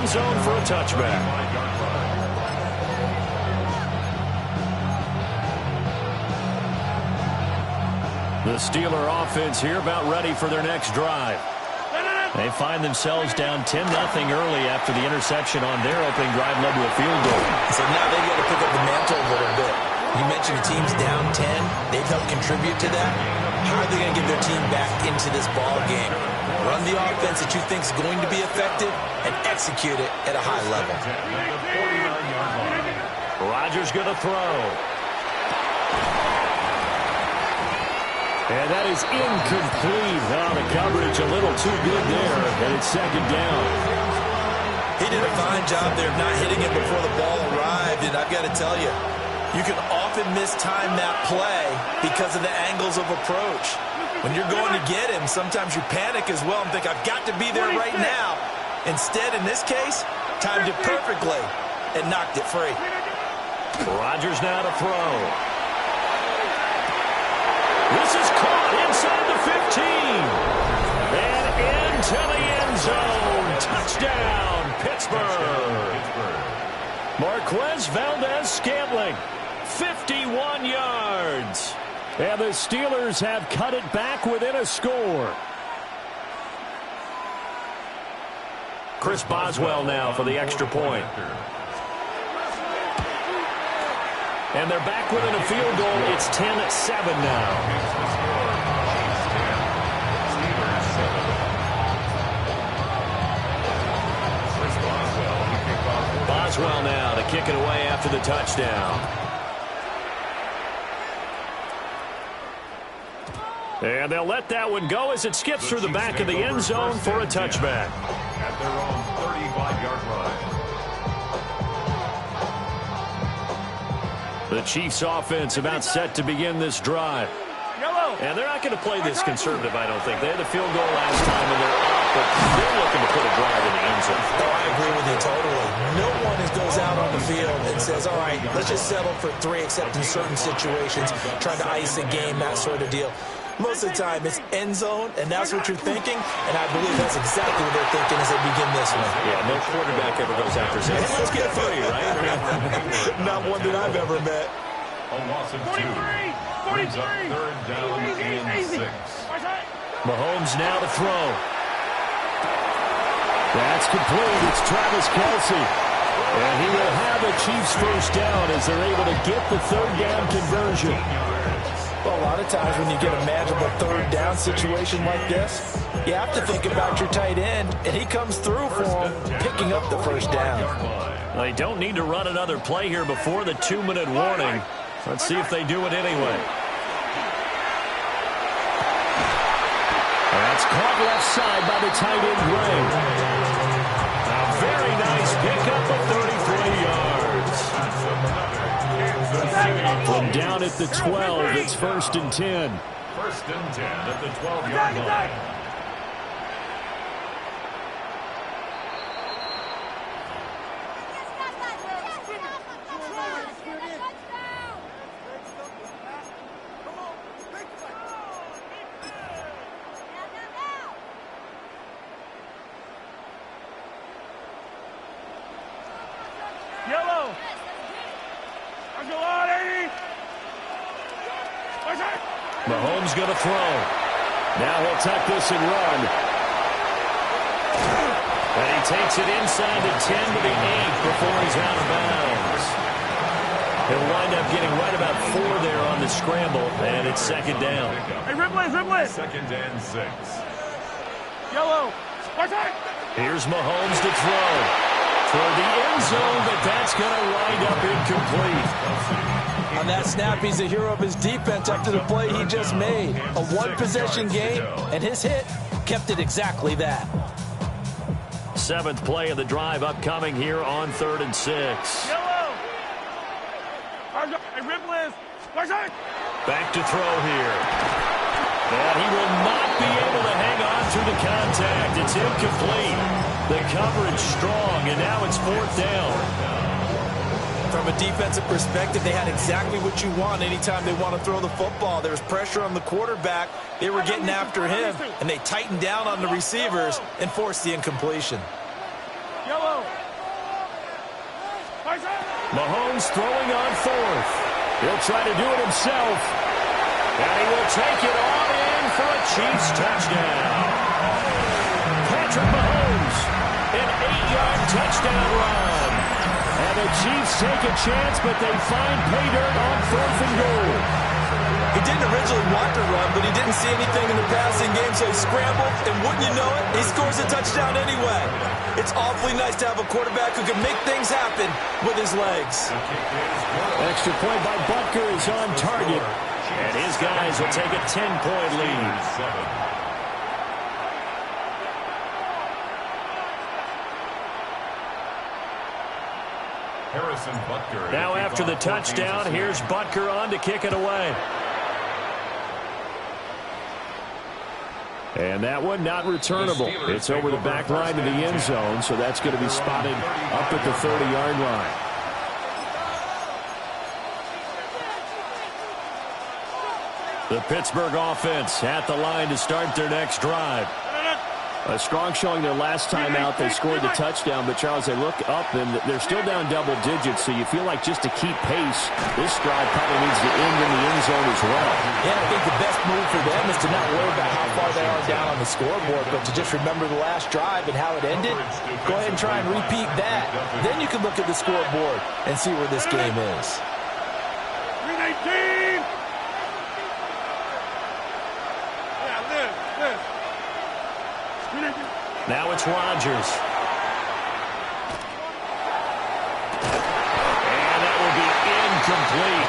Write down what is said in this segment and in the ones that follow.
end zone for a touchback. The Steeler offense here about ready for their next drive. They find themselves down 10-0 early after the interception on their opening drive led to a field goal. So now they've got to pick up the mantle a little bit. You mentioned the team's down 10. They've helped contribute to that. How are they going to get their team back into this ball game? Run the offense that you think is going to be effective and execute it at a high level. Rodgers going to throw. And that is incomplete. Oh, the coverage a little too good there, and it's second down. He did a fine job there of not hitting it before the ball arrived, and I've got to tell you, you can often mistime that play because of the angles of approach. When you're going to get him, sometimes you panic as well and think, I've got to be there right now. Instead, in this case, timed it perfectly and knocked it free. Rodgers now to throw. This is caught inside the 15. And into the end zone. Touchdown, Pittsburgh. Marquez Valdez-Scantling, 51 yards. And the Steelers have cut it back within a score. Chris Boswell now for the extra point. And they're back within a field goal. It's 10-7 now. Boswell now to kick it away after the touchdown. And they'll let that one go as it skips through the back of the end zone for a touchback. At their own 35-yard line. The Chiefs offense about set to begin this drive. And they're not going to play this conservative, I don't think. They had a field goal last time, and they're up, but they're looking to put a drive in the end zone. Oh, I agree with you totally. No one goes out on the field and says, all right, let's just settle for 3, except in certain situations, trying to ice a game, that sort of deal. Most of the time, it's end zone, and that's what you're thinking, and I believe that's exactly what they're thinking as they begin this one. Yeah, no quarterback ever goes after saying, hey, let's get 3, right? Not one that I've ever met. A loss of 2. Brings up third down and 6. Mahomes now to throw. That's complete. It's Travis Kelce. And he will have a Chiefs first down as they're able to get the third down conversion. Well, a lot of times when you get a manageable third down situation like this, you have to think about your tight end, and he comes through for him, picking up the first down. They don't need to run another play here before the 2-minute warning. Let's see if they do it anyway. That's caught left side by the tight end, Gray. A very nice pickup of 33 yards. From down at the 12, it's 1st and 10. 1st and 10 at the 12-yard line. Yellow. Mahomes going to throw. Now he'll tuck this and run. And he takes it inside the 10 to the 8 before he's out of bounds. He'll wind up getting right about 4 there on the scramble, and it's 2nd down. Hey, Ripley. 2nd and 6. Yellow. Here's Mahomes to throw. For the end zone, but that's going to wind up incomplete. On that snap, he's a hero of his defense after the play he just made. A one-possession game, and his hit kept it exactly that. 7th play of the drive upcoming here on 3rd and 6. Yellow. Hey, Ripley. Back to throw here. And he will not be able to hang on through the contact. It's incomplete. The coverage strong, and now it's 4th down. From a defensive perspective, they had exactly what you want anytime they want to throw the football. There was pressure on the quarterback. They were getting after him, and they tightened down on the receivers and forced the incompletion. Yellow. Mahomes throwing on fourth. He'll try to do it himself. And he will take it on in for a Chiefs touchdown. Patrick Mahomes, an 8-yard touchdown run. And the Chiefs take a chance, but they find pay dirt on fourth and goal. He didn't originally want to run, but he didn't see anything in the passing game, so he scrambled, and wouldn't you know it, he scores a touchdown anyway. It's awfully nice to have a quarterback who can make things happen with his legs. Extra point by Butker is on target, and his guys will take a 10-point lead. Harrison Butker. Now after the touchdown, here's Butker on to kick it away. And that one not returnable. It's over the back line to the end zone, so that's going to be spotted up at the 30-yard line. The Pittsburgh offense at the line to start their next drive. A strong showing their last time out. They scored the touchdown, but, Charles, they look up, and they're still down double digits, so you feel like just to keep pace, this drive probably needs to end in the end zone as well. Yeah, I think the best move for them is to not worry about how far they are down on the scoreboard, but to just remember the last drive and how it ended. Go ahead and try and repeat that. Then you can look at the scoreboard and see where this game is. 319! Now it's Rodgers. And that will be incomplete.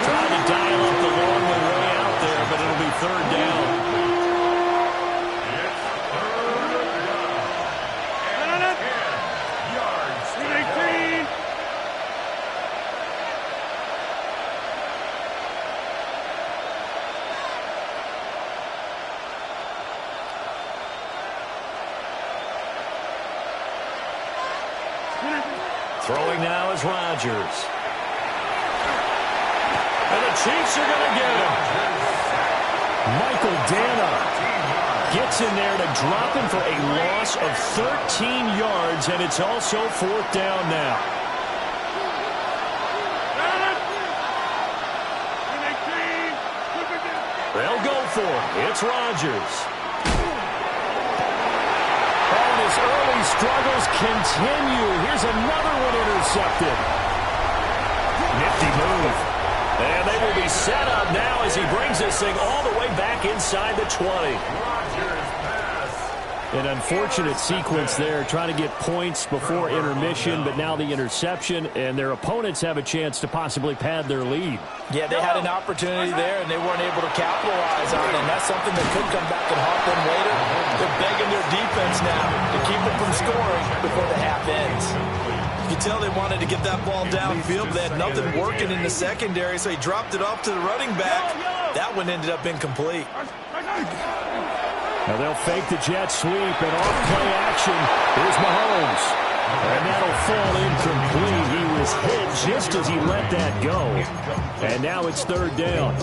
Trying to dial up the long way out there, but it'll be third down. Yards. 319! Throwing now is Rodgers. And the Chiefs are going to get him. Michael Dana gets in there to drop him for a loss of 13 yards, and it's also fourth down now. 319! They'll go for it. It's Rodgers. His early struggles continue. Here's another one intercepted. Nifty move. And they will be set up now as he brings this thing all the way back inside the 20. An unfortunate sequence there, trying to get points before intermission, but now the interception, and their opponents have a chance to possibly pad their lead. Yeah, they had an opportunity there, and they weren't able to capitalize on it, and that's something that could come back and haunt them later. They're begging their defense now to keep them from scoring before the half ends. You can tell they wanted to get that ball downfield, but they had nothing working in the secondary, so he dropped it off to the running back. That one ended up incomplete. Now they'll fake the jet sweep and off-play action. Here's Mahomes. And that'll fall incomplete. He was hit just as he let that go. And now it's third down.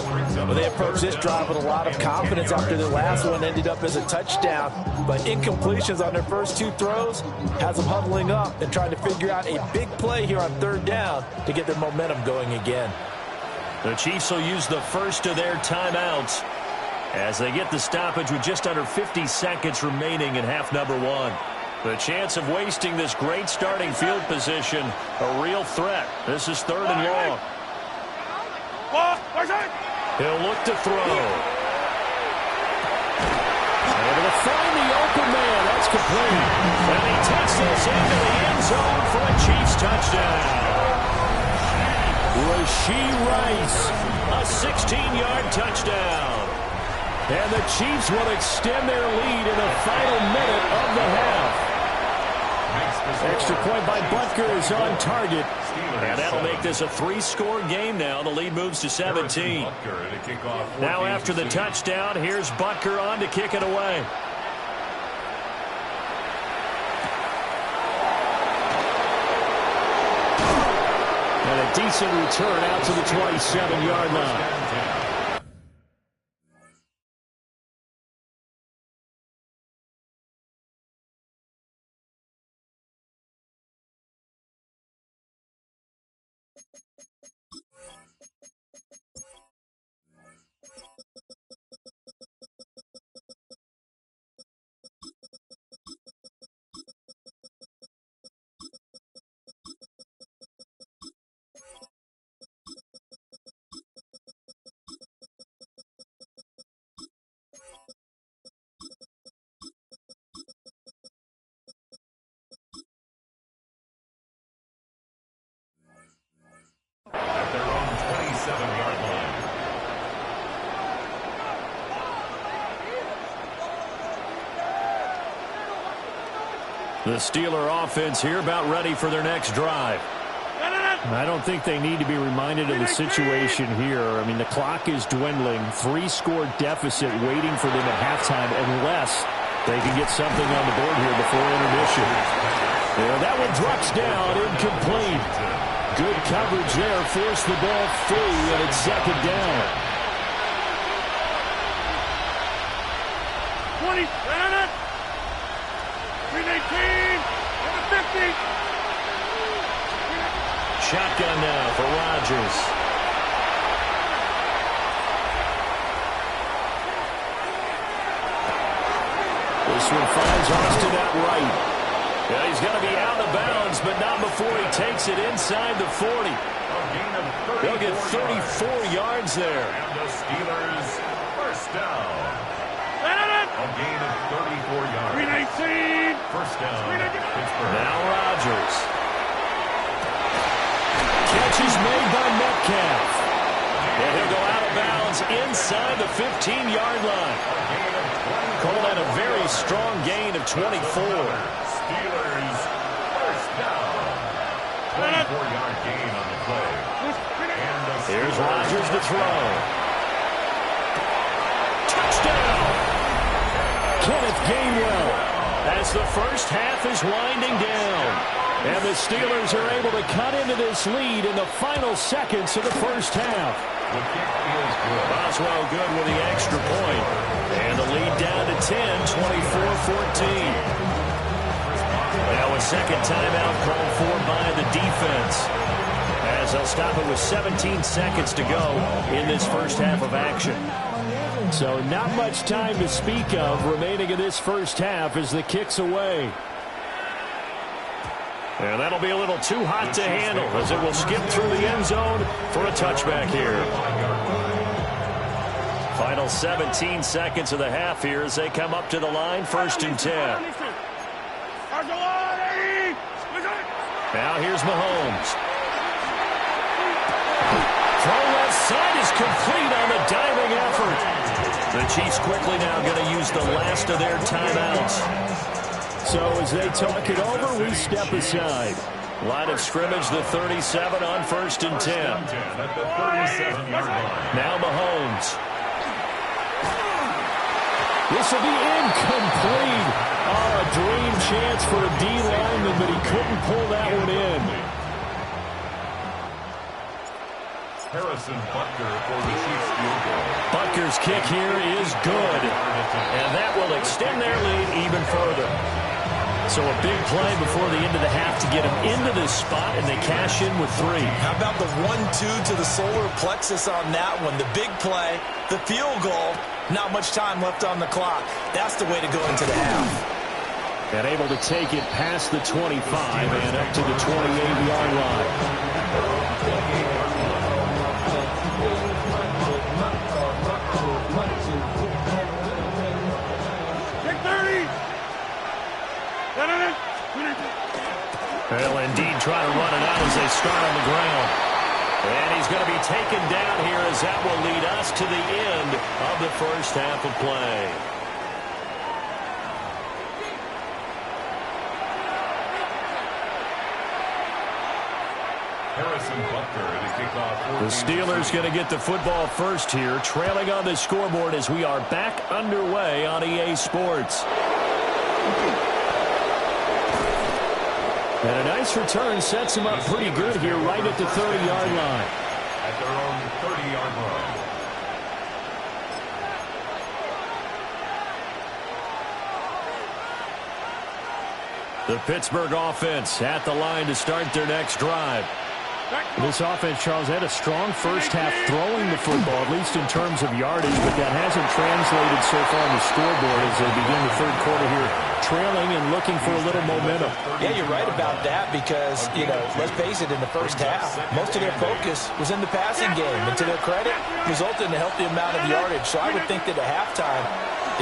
Well, they approached this drive with a lot of confidence after their last one ended up as a touchdown. But incompletions on their first two throws has them huddling up and trying to figure out a big play here on third down to get their momentum going again. The Chiefs will use the first of their timeouts as they get the stoppage with just under 50 seconds remaining in half number one. The chance of wasting this great starting field position, a real threat. This is third and long. He'll look to throw. Able to find the open man. That's complete. And he takes this into the end zone for a Chiefs touchdown. Rashee Rice, a 16-yard touchdown. And the Chiefs will extend their lead in the final minute of the half. Extra point by Butker is on target. And that'll make this a three-score game now. The lead moves to 17. Now after the touchdown, here's Butker on to kick it away. And a decent return out to the 27-yard line. The Steeler offense here about ready for their next drive. I don't think they need to be reminded of the situation here. I mean, the clock is dwindling. 3-score deficit waiting for them at halftime unless they can get something on the board here before intermission. Yeah, that one drops down, incomplete. Good coverage there. Forced the ball free, and it's second down. 20, 319, and the 50. Shotgun now for Rodgers. This one finds Austin at right. Yeah, he's going to be out of bounds, but not before he takes it inside the 40. They'll get 34 yards there. And the Steelers first down. A gain of 34 yards. 319. First down, Pittsburgh. Now Rodgers. Catch is made by Metcalf. And he'll go out of bounds inside the 15-yard line. Call that a very strong gain of 24. Steelers first down. 24-yard gain on the play. Here's Rodgers to throw. Touchdown! Kenneth Gainwell as the first half is winding down. And the Steelers are able to cut into this lead in the final seconds of the first half. The kick is good. Boswell good with the extra point. And the lead down to 10, 24-14. Now a second timeout called for by the defense, as they'll stop it with 17 seconds to go in this first half of action. So not much time to speak of remaining in this first half as the kick's away. And that'll be a little too hot to handle as it will skip through the end zone for a touchback here. Final 17 seconds of the half here as they come up to the line, 1st and 10. Now here's Mahomes. Throw left side is complete on the diving effort. The Chiefs quickly now going to use the last of their timeouts. So as they talk it over, we step aside. Line of scrimmage, the 37 on 1st and 10. At the 37-yard line. Now Mahomes. This will be incomplete. Oh, a dream chance for a D lineman, but he couldn't pull that one in. Harrison Butker for the Chiefs field goal. Butker's kick here is good, and that will extend their lead even further. So a big play before the end of the half to get them into this spot, and they cash in with 3. How about the 1-2 to the solar plexus on that one? The big play, the field goal, not much time left on the clock. That's the way to go into the half. And able to take it past the 25 and up to the 28-yard line. They'll indeed try to run it out as they start on the ground. And he's going to be taken down here as that will lead us to the end of the first half of play. Harrison Butker to kick off. The Steelers going to get the football first here, trailing on the scoreboard as we are back underway on EA Sports. And a nice return sets him up pretty good here right at the 30-yard line. At their own 30-yard line. The Pittsburgh offense at the line to start their next drive. This offense, Charles, had a strong first half throwing the football, at least in terms of yardage, but that hasn't translated so far on the scoreboard as they begin the third quarter here, trailing and looking for a little momentum. Yeah, you're right about that because, let's face it, in the first half, most of their focus was in the passing game. And to their credit, resulted in a healthy amount of yardage. So I would think that at halftime,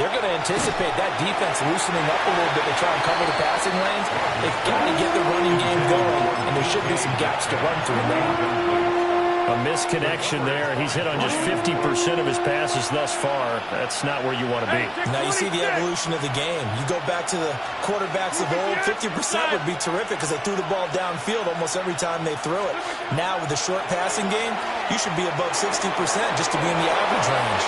they're going to anticipate that defense loosening up a little bit to try and cover the passing lanes. They've got to get the running game going, and there should be some gaps to run through now. A misconnection there. He's hit on just 50% of his passes thus far. That's not where you want to be. Now you see the evolution of the game. You go back to the quarterbacks of old, 50% would be terrific because they threw the ball downfield almost every time they threw it. Now with the short passing game, you should be above 60% just to be in the average range.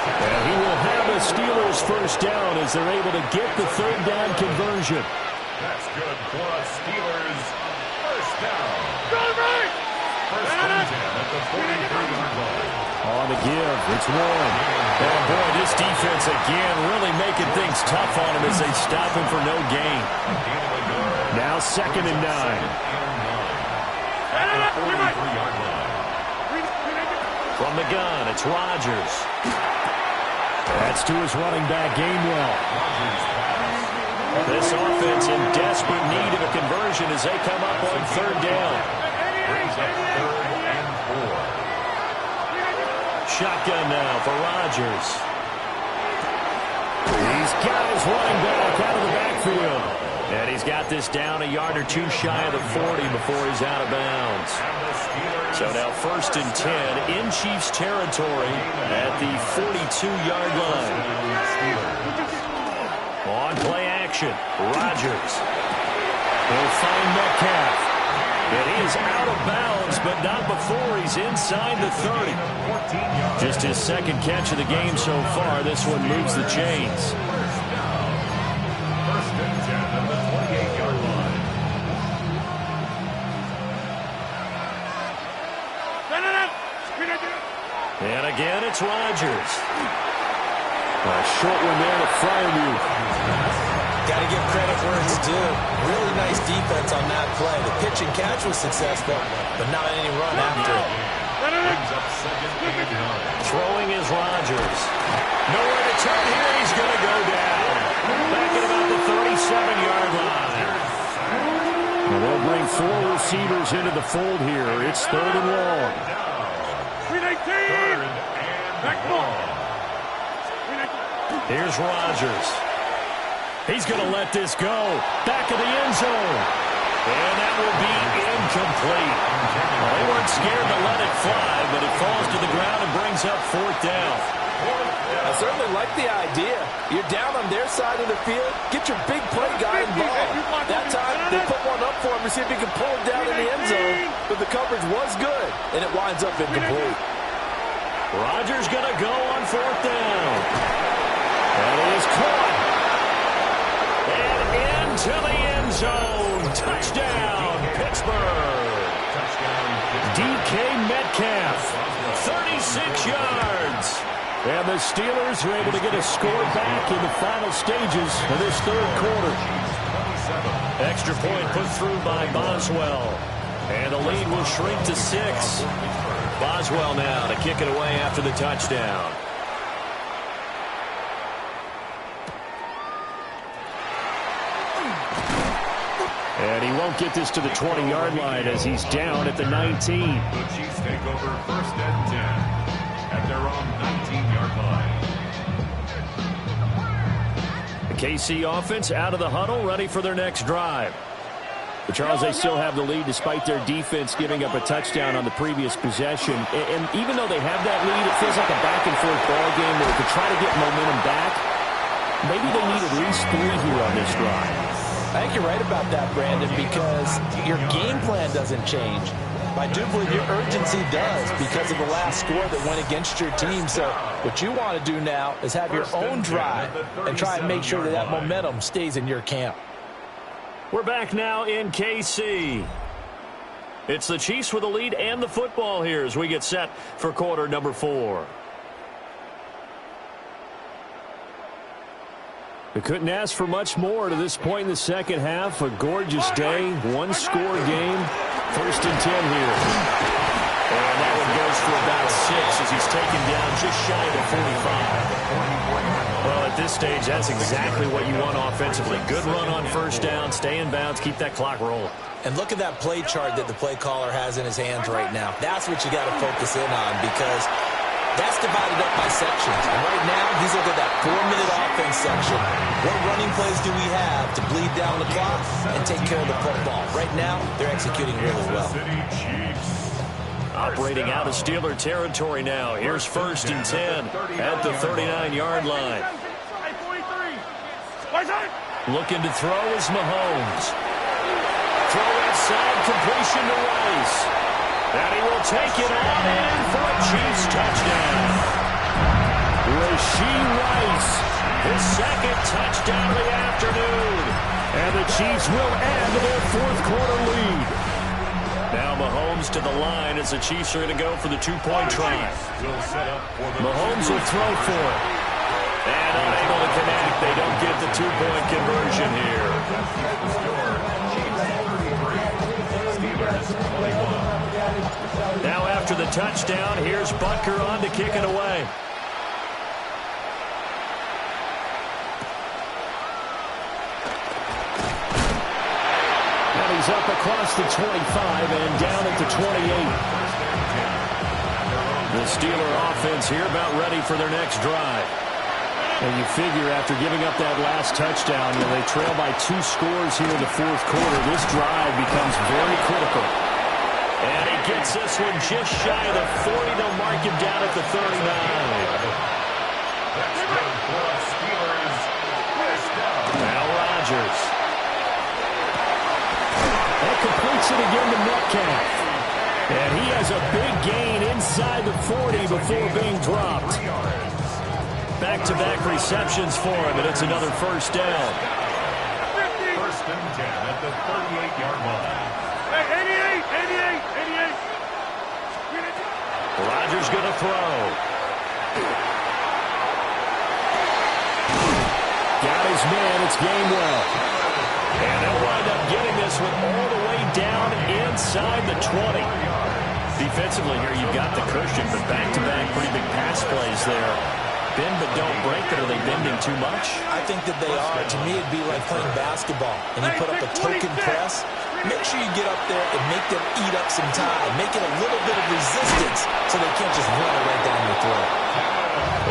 And he will have a Steelers first down as they're able to get the third down conversion. That's good for a Steelers first down. Go, right! First and 10 at the 43-yard line. On the give, it's Warren. And boy, this defense again really making things tough on him as they stop him for no gain. Now 2nd and 9. At the 43-yard line. From the gun, it's Rodgers. That's to his running back, Gainwell. This offense in desperate need of a conversion as they come up on third down. Brings up 3rd and 4. Shotgun now for Rodgers. He's got his running back out of the backfield. And he's got this down a yard or two shy of the 40 before he's out of bounds. So now 1st and 10 in Chiefs territory at the 42-yard line. On play action, Rodgers. He'll find Metcalf. And he is out of bounds, but not before he's inside the 30. Just his 2nd catch of the game so far. This one moves the chains. First and 10 at the 28-yard line. And again, it's Rodgers. A short one there to Freiermuth. Got to give credit where it's due. Really nice defense on that play. The pitch and catch was successful, but not any run after it. Brings up 2nd and 9. Throwing is Rodgers. Nowhere to turn here. He's going to go down. Back at about the 37-yard line. Well, they'll bring 4 receivers into the fold here. It's 3rd and long. 3rd and long. Here's Rodgers. He's going to let this go. Back of the end zone. And that will be incomplete. Well, they weren't scared to let it fly, but it falls to the ground and brings up 4th down. I certainly like the idea. You're down on their side of the field. Get your big play guy involved. That time, they put one up for him to see if he can pull it down in the end zone. But the coverage was good, and it winds up incomplete. Rodgers going to go on 4th down. And he is caught. And into the end zone. Touchdown, Pittsburgh. DK Metcalf, 36 yards. And the Steelers are able to get a score back in the final stages of this 3rd quarter. Extra point put through by Boswell. And the lead will shrink to 6. Boswell now to kick it away after the touchdown. And he won't get this to the 20-yard line as he's down at the 19. The Chiefs take over 1st and 10 at their own 19-yard line. The KC offense out of the huddle, ready for their next drive. But Charles, they still have the lead despite their defense giving up a touchdown on the previous possession. And even though they have that lead, it feels like a back-and-forth ball game where to try to get momentum back, maybe they need at least 3 here on this drive. I think you're right about that, Brandon, because your game plan doesn't change. I do believe your urgency does because of the last score that went against your team. So what you want to do now is have your own drive and try and make sure that that momentum stays in your camp. We're back now in KC. It's the Chiefs with the lead and the football here as we get set for quarter number 4. They couldn't ask for much more to this point in the second half. A gorgeous day, one-score game. 1st and 10 here. And that one goes for about 6 as he's taken down just shy of the 45. Well, at this stage, that's exactly what you want offensively. Good run on 1st down, stay in bounds, keep that clock rolling. And look at that play chart that the play caller has in his hands right now. That's what you got to focus in on because that's divided up by sections. And right now, he's looking at that 4-minute offense section. What running plays do we have to bleed down the clock and take care of the football? Right now, they're executing really well. Operating out of Steeler territory now. Here's 1st and 10 at the 39-yard line. Looking to throw is Mahomes. Throw inside, completion to Rice. And he will take it on in for a Chiefs touchdown. Rashee Rice, his 2nd touchdown of the afternoon. And the Chiefs will add to their 4th quarter lead. Now Mahomes to the line as the Chiefs are going to go for the 2-point try. Mahomes will throw for it. And unable to connect. They don't get the 2-point conversion here. Now after the touchdown, here's Butker on to kick it away. He's up across the 25 and down at the 28. The Steeler offense here about ready for their next drive. And you figure after giving up that last touchdown, they trail by 2 scores here in the 4th quarter. This drive becomes very critical. And he gets this one just shy of the 40. They'll mark him down at the 39. Now Rodgers. That completes it again to Metcalf. And he has a big gain inside the 40 before being dropped. Back-to-back receptions for him, and it's another 1st down. 1st and 10 at the 38-yard line. Hey, 88. Rodgers going to throw. Got his man. It's Gainwell. And they'll wind up getting this one all the way down inside the 20. Defensively here, you've got the Christian, but back-to-back pretty big pass plays there. Bend but don't break, but are they bending too much? I think that they are. To me, it'd be like playing basketball, and you put up a token press. Make sure you get up there and make them eat up some time. Make it a little bit of resistance so they can't just run it right down your throat.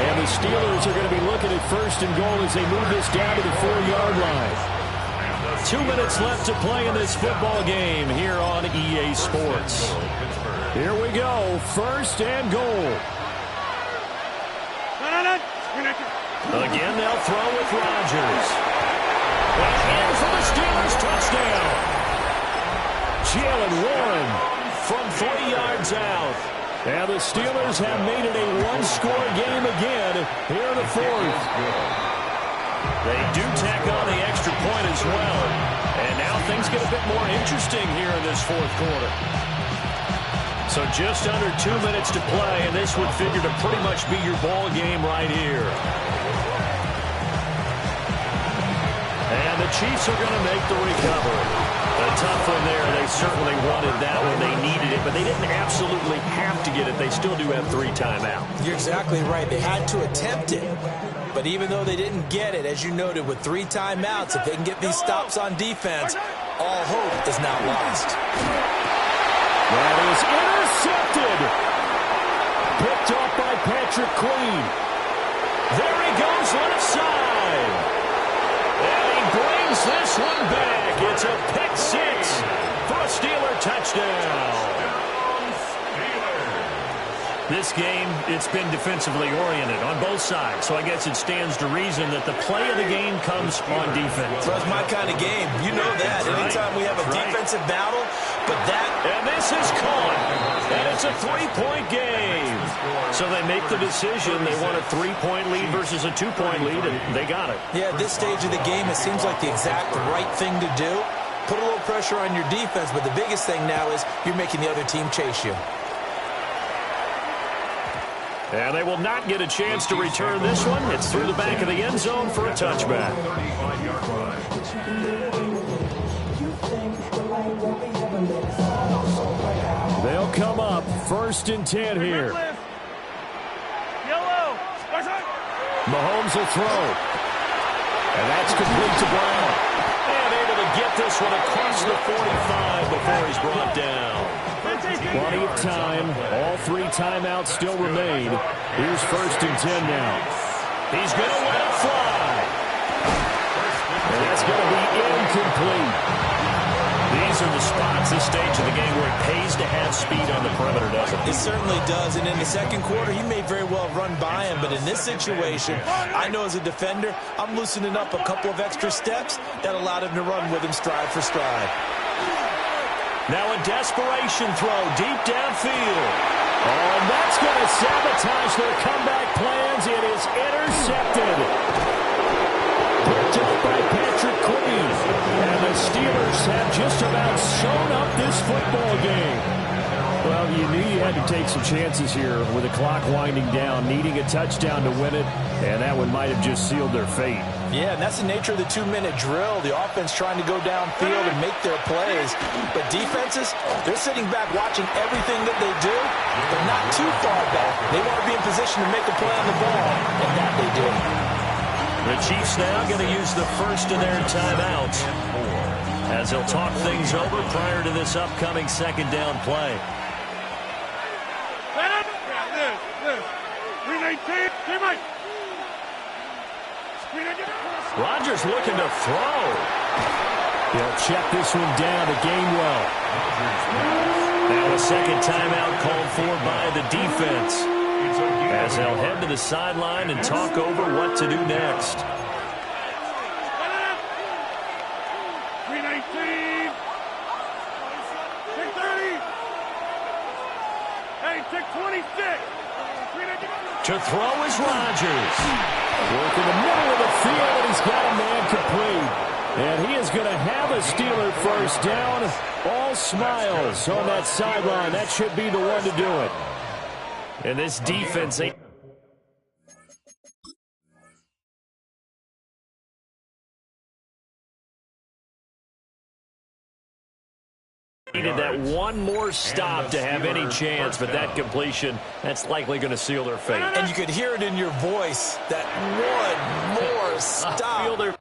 And the Steelers are going to be looking at 1st and goal as they move this down to the 4-yard line. 2 minutes left to play in this football game here on EA Sports. Here we go, 1st and goal. Again, they'll throw with Rodgers. And in for the Steelers touchdown. Jalen Warren from 3 yards out. And the Steelers have made it a 1-score game again here in the 4th. They do tack on the extra point as well. And now things get a bit more interesting here in this 4th quarter. So just under 2 minutes to play, and this would figure to pretty much be your ball game right here. And the Chiefs are going to make the recovery. A tough one there. They certainly wanted that one. They needed it, but they didn't absolutely have to get it. They still do have 3 timeouts. You're exactly right. They had to attempt it. But even though they didn't get it, as you noted, with 3 timeouts, if they can get these stops on defense, all hope is not lost. That is intercepted. Picked off by Patrick Queen. There he goes left side. And he brings this one back. It's a pick 6 for a Steeler touchdown. This game, it's been defensively oriented on both sides, so I guess it stands to reason that the play of the game comes on defense. Well, it's my kind of game. You know that. Anytime we have a defensive battle, but that... And this is caught. And it's a 3-point game. So they make the decision. They want a 3-point lead versus a 2-point lead, and they got it. Yeah, at this stage of the game, it seems like the exact right thing to do. Put a little pressure on your defense, but the biggest thing now is you're making the other team chase you. And they will not get a chance to return this one. It's through the back of the end zone for a touchback. They'll come up 1st and 10 here. Mahomes will throw. And that's complete to Brown. And able to get this one across the 45 before he's brought down. Plenty of time. All 3 timeouts still remain. Here's 1st and 10 now. He's going to let it fly. And that's going to be incomplete. These are the spots, this stage of the game, where it pays to have speed on the perimeter, doesn't it? It certainly does, and in the second quarter, he may very well run by him, but in this situation, I know as a defender, I'm loosening up a couple of extra steps that allowed him to run with him stride for stride. Now a desperation throw deep downfield. Oh, and that's going to sabotage their comeback plans. It is intercepted. Picked up by Patrick Queen. And the Steelers have just about sewn up this football game. Well, you knew you had to take some chances here with the clock winding down, needing a touchdown to win it, and that one might have just sealed their fate. Yeah, and that's the nature of the 2-minute drill. The offense trying to go downfield and make their plays. But defenses, they're sitting back watching everything that they do, but not too far back. They want to be in position to make a play on the ball, and that they do. The Chiefs now going to use the first of their timeouts as they'll talk things over prior to this upcoming second down play. Rodgers looking to throw. He'll check this one down to Gainwell. Now a second timeout called for by the defense, as they'll head to the sideline and talk over what to do next. 319. 630. Hey, 626. To throw is Rodgers. Work in the middle of the field, and he's got a man complete. And he is going to have a Steeler first down. All smiles on that sideline. That should be the one to do it. And this defense ain't... needed that one more stop to have any chance, but that completion, that's likely going to seal their fate. And you could hear it in your voice, that one more stop.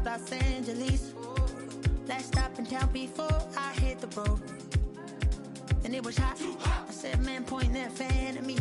Los Angeles. Last stop in town before I hit the road. And it was hot. I said, man, point that fan at me.